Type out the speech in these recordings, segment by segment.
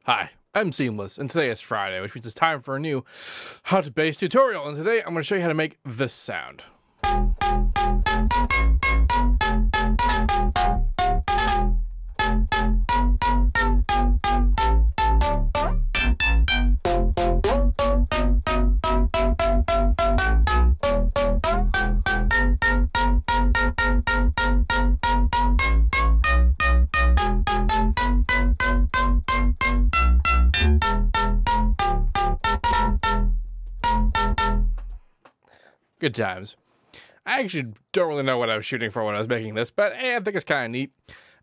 Hi, I'm Seamless, and today is Friday, which means it's time for a new How to Bass tutorial, and today I'm going to show you how to make this sound. Good times. I actually don't really know what I was shooting for when I was making this, but hey, I think it's kind of neat.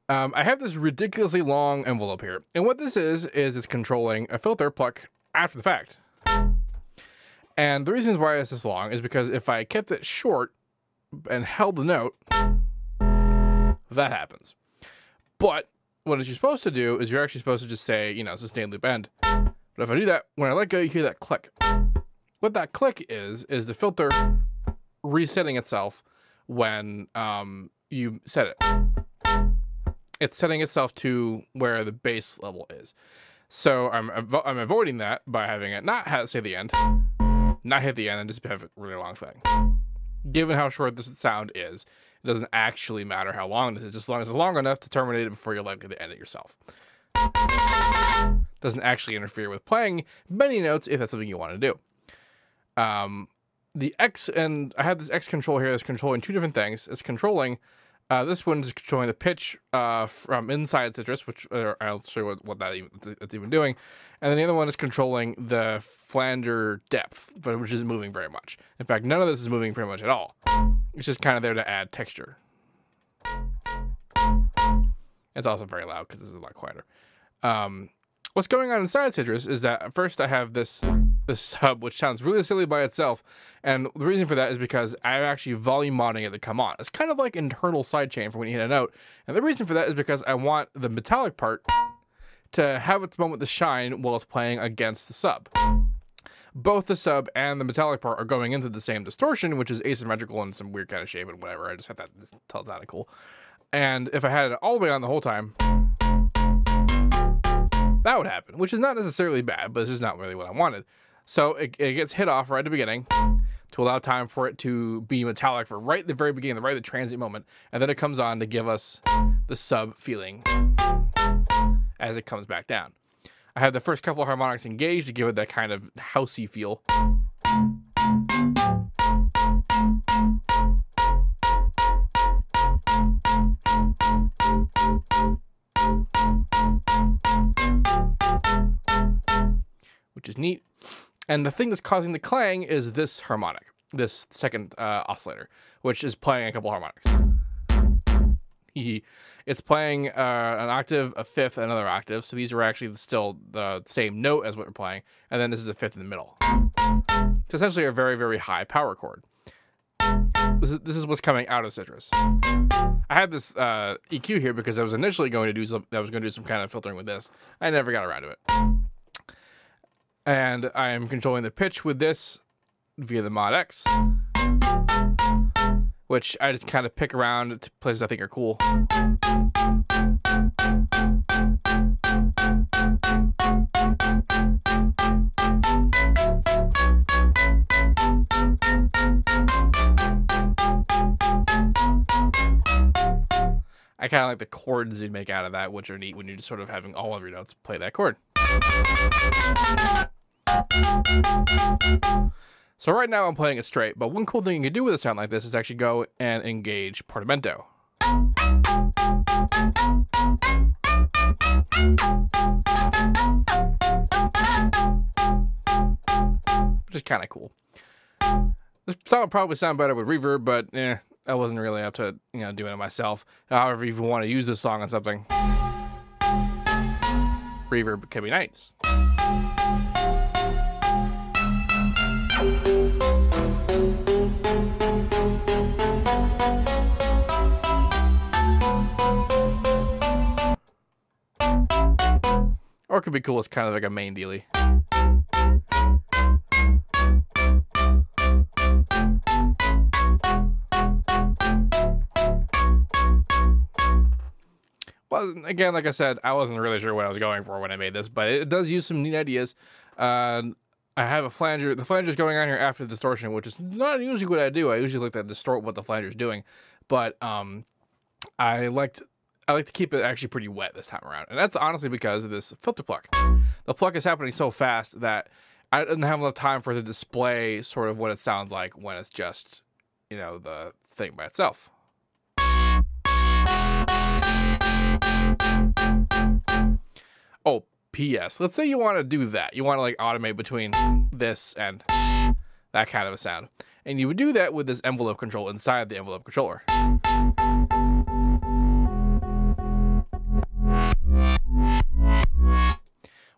I have this ridiculously long envelope here, and what this is it's controlling a filter Pluck after the fact. And the reasons why it's this long is because if I kept it short and held the note, that happens. But what you're supposed to do is you're actually supposed to just say, you know, sustained loop end. But if I do that, when I let go, you hear that click. What that click is the filter resetting itself when you set it. It's setting itself to where the bass level is. So I'm avoiding that by having it not say the end, not hit the end, and just have a really long thing. Given how short this sound is, it doesn't actually matter how long it is, just as long as it's long enough to terminate it before you're likely to end it yourself. Doesn't actually interfere with playing many notes if that's something you want to do. The X, and I have this X control here that's controlling two different things. It's controlling, this one is controlling the pitch from inside Citrus, which I'll show you what that's even doing. And then the other one is controlling the flanger depth, but which isn't moving very much. In fact, none of this is moving pretty much at all. It's just kind of there to add texture. It's also very loud because this is a lot quieter. What's going on inside Citrus is that at first I have this sub, which sounds really silly by itself, and the reason for that is because I'm actually volume modding it to come on. It's kind of like internal sidechain for when you hit a note, and the reason for that is because I want the metallic part to have its moment to shine while it's playing against the sub. Both the sub and the metallic part are going into the same distortion, which is asymmetrical in some weird kind of shape and whatever. I just had that until it sounded cool. And if I had it all the way on the whole time, that would happen, which is not necessarily bad, but it's just not really what I wanted. So it gets hit off right at the beginning to allow time for it to be metallic for right at the very beginning, right at the transient moment, and then it comes on to give us the sub feeling as it comes back down. I have the first couple of harmonics engaged to give it that kind of housey feel. Which is neat. And the thing that's causing the clang is this harmonic, this second oscillator, which is playing a couple harmonics. It's playing an octave, a fifth, another octave. So these are actually still the same note as what we're playing. And then this is a fifth in the middle. It's essentially a very, very high power chord. This is what's coming out of Citrus. I had this EQ here because I was initially going to do some kind of filtering with this. I never got around to it. And I am controlling the pitch with this via the mod X, which I just kind of pick around to places I think are cool. I kind of like the chords you make out of that, which are neat when you're just sort of having all of your notes play that chord. So right now I'm playing it straight, but one cool thing you can do with a sound like this is actually go and engage Portamento. Which is kind of cool. This song would probably sound better with reverb, but I wasn't really up to doing it myself. However, if you want to use this song on something, reverb can be nice. Or it could be cool as kind of like a main dealie. again, like I said, I wasn't really sure what I was going for when I made this, but it does use some neat ideas. I have a flanger. The flanger is going on here after the distortion, which is not usually what I do. I usually like to distort what the flanger is doing, but I like to keep it actually pretty wet this time around, and that's honestly because of this filter pluck. The pluck is happening so fast that I didn't have enough time for it to display sort of what it sounds like when it's just, you know, the thing by itself. Oh, P.S. Let's say you want to do that. You want to like automate between this and that kind of a sound. And you would do that with this envelope control inside the envelope controller.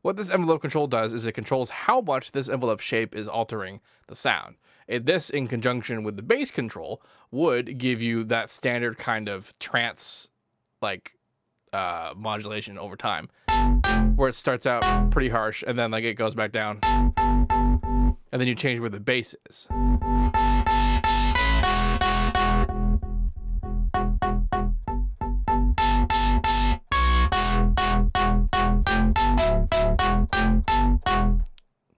What this envelope control does is it controls how much this envelope shape is altering the sound. This, in conjunction with the bass control, would give you that standard kind of trance like modulation over time, where it starts out pretty harsh and then like it goes back down, and then you change where the bass is.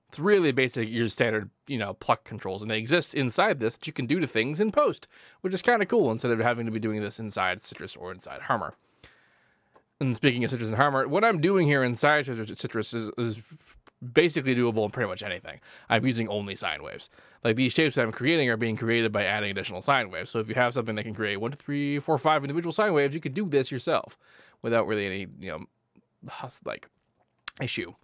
It's really basic, your standard, you know, pluck controls, and they exist inside this that you can do to things in post, which is kind of cool instead of having to be doing this inside Citrus or inside Harmor. And speaking of Citrus and Harmor, what I'm doing here inside Citrus is basically doable in pretty much anything. I'm using only sine waves. Like these shapes that I'm creating are being created by adding additional sine waves. So if you have something that can create 1, 2, 3, 4, 5 individual sine waves, you could do this yourself without really any, you know, like issue.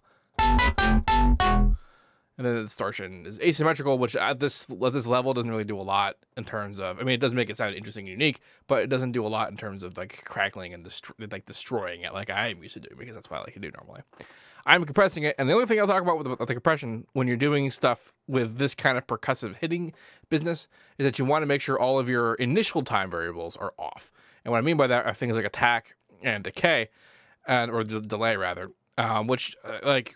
And then the distortion is asymmetrical, which at this level doesn't really do a lot in terms of, I mean, it does make it sound interesting and unique, but it doesn't do a lot in terms of like crackling and destroying it like I am used to doing, because that's what I like to do normally. I'm compressing it, and the only thing I'll talk about with the compression when you're doing stuff with this kind of percussive hitting business is that you want to make sure all of your initial time variables are off. And what I mean by that are things like attack and decay, or the delay rather, which like,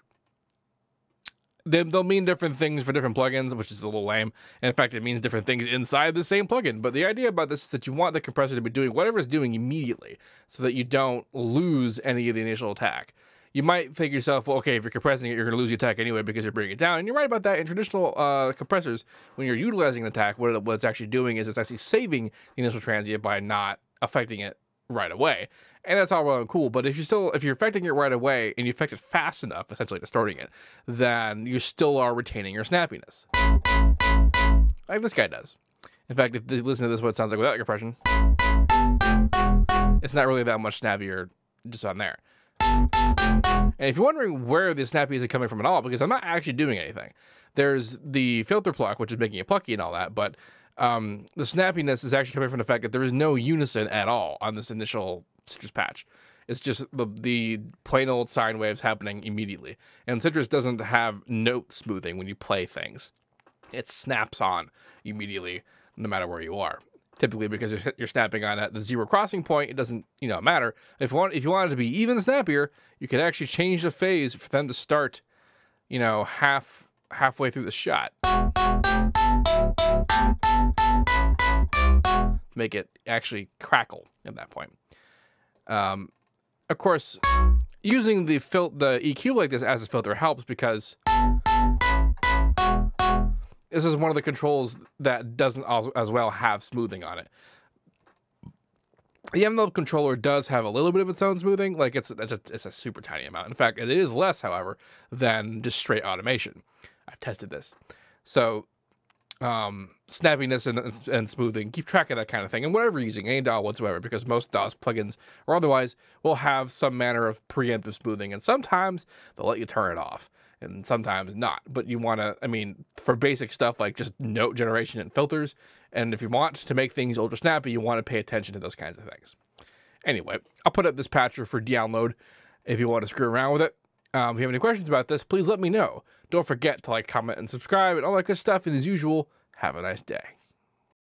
they'll mean different things for different plugins, which is a little lame. And in fact, it means different things inside the same plugin. But the idea about this is that you want the compressor to be doing whatever it's doing immediately so that you don't lose any of the initial attack. You might think to yourself, well, okay, if you're compressing it, you're going to lose the attack anyway because you're bringing it down. And you're right about that. In traditional compressors, when you're utilizing the attack, what it's actually doing is it's actually saving the initial transient by not affecting it right away. And that's all well and cool, but if you're affecting it right away and you affect it fast enough, essentially distorting it, then you still are retaining your snappiness. Like this guy does. In fact, if you listen to this, what it sounds like without compression, it's not really that much snappier just on there. And if you're wondering where the snappy is coming from at all, because I'm not actually doing anything. There's the filter pluck, which is making it plucky and all that, but the snappiness is actually coming from the fact that there is no unison at all on this initial Citrus patch. It's just the plain old sine waves happening immediately. And Citrus doesn't have note smoothing when you play things. It snaps on immediately no matter where you are. Typically because you're snapping on at the zero crossing point, it doesn't, you know, matter. If you want it to be even snappier, you can actually change the phase for them to start, you know, halfway through the shot. Make it actually crackle at that point. Of course, using the EQ like this as a filter helps because this is one of the controls that doesn't as well have smoothing on it. The envelope controller does have a little bit of its own smoothing, like it's a super tiny amount. In fact, it is less, however, than just straight automation. I've tested this. So snappiness and smoothing, keep track of that kind of thing, and whatever you're using, any DAW whatsoever, because most DAWs, plugins, or otherwise, will have some manner of preemptive smoothing, and sometimes they'll let you turn it off, and sometimes not. But you want to, I mean, for basic stuff like just note generation and filters, and if you want to make things ultra snappy, you want to pay attention to those kinds of things. Anyway, I'll put up this patcher for download if you want to screw around with it. If you have any questions about this, please let me know. Don't forget to like, comment, and subscribe, and all that good stuff. And as usual, have a nice day.